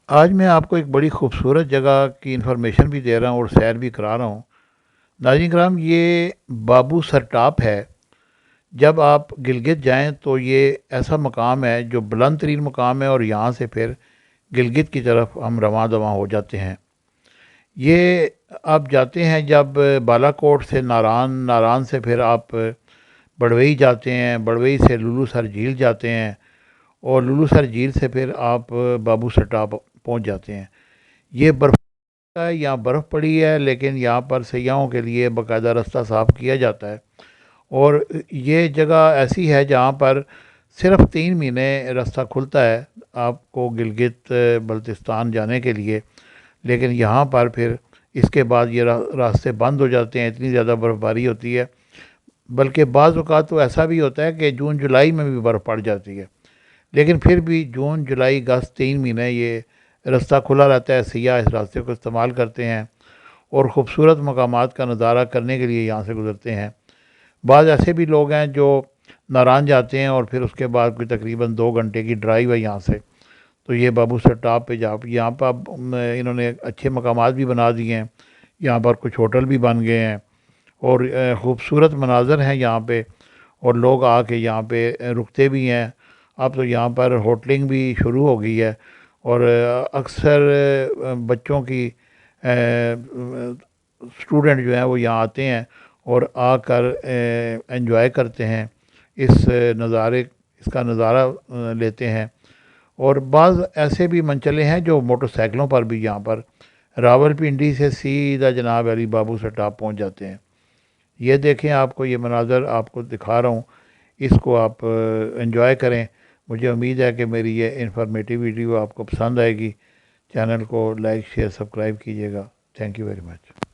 آج میں آپ کو ایک بڑی خوبصورت جگہ کی انفارمیشن بھی دے رہا ہوں اور سیر بھی کرا رہا ہوں۔ ناظرین کرام، یہ بابو سر ٹاپ ہے۔ جب آپ گلگت جائیں تو یہ ایسا مقام ہے جو بلند ترین مقام ہے، اور یہاں سے پھر گلگت کی طرف ہم رواں دواں ہو جاتے ہیں۔ یہ آپ جاتے ہیں جب بالا کوٹ سے ناران، ناران سے پھر آپ بڑوئی جاتے ہیں، بڑوئی سے لولو سر جھیل جاتے ہیں، اور لولو سر جھیل سے پھر آپ بابو سر ٹاپ پہنچ جاتے ہیں۔ یہ برف ہے، یہاں برف پڑی ہے، لیکن یہاں پر سیاحوں کے لیے باقاعدہ رستہ صاف کیا جاتا ہے۔ اور یہ جگہ ایسی ہے جہاں پر صرف 3 مہینے راستہ کھلتا ہے آپ کو گلگت بلتستان جانے کے لیے، لیکن یہاں پر پھر اس کے بعد یہ راستے بند ہو جاتے ہیں، اتنی زیادہ برف باری ہوتی ہے۔ بلکہ بعض اوقات تو ایسا بھی ہوتا ہے کہ جون جولائی میں بھی برف پڑ جاتی ہے، لیکن پھر بھی جون جولائی اگست 3 مہینے یہ راستہ کھلا رہتا ہے، سیاح اس راستے کو استعمال کرتے ہیں اور خوبصورت مقامات کا نظارہ کرنے کے لیے یہاں سے گزرتے ہیں۔ بعض ایسے بھی لوگ ہیں جو ناران جاتے ہیں اور پھر اس کے بعد کوئی تقریباً 2 گھنٹے کی ڈرائیو ہے یہاں سے، تو یہ بابو سر ٹاپ پہ یہاں پر اب انہوں نے اچھے مقامات بھی بنا دیے ہیں، یہاں پر کچھ ہوٹل بھی بن گئے ہیں، اور خوبصورت مناظر ہیں یہاں پہ، اور لوگ آ کے یہاں پہ رکتے بھی ہیں۔ اب تو یہاں پر ہوٹلنگ بھی شروع ہو گئی ہے، اور اکثر بچوں کی اسٹوڈنٹ جو ہیں وہ یہاں آتے ہیں اور آ کر انجوائے کرتے ہیں، اس اس کا نظارہ لیتے ہیں۔ اور بعض ایسے بھی منچلے ہیں جو موٹر سائیکلوں پر بھی یہاں پر راول پنڈی سے سیدھا جناب علی بابو سے ٹاپ پہنچ جاتے ہیں۔ یہ دیکھیں، آپ کو یہ مناظر آپ کو دکھا رہا ہوں، اس کو آپ انجوائے کریں۔ مجھے امید ہے کہ میری یہ انفارمیٹیو ویڈیو آپ کو پسند آئے گی۔ چینل کو لائک شیئر سبسکرائب کیجیے گا۔ Thank you very much.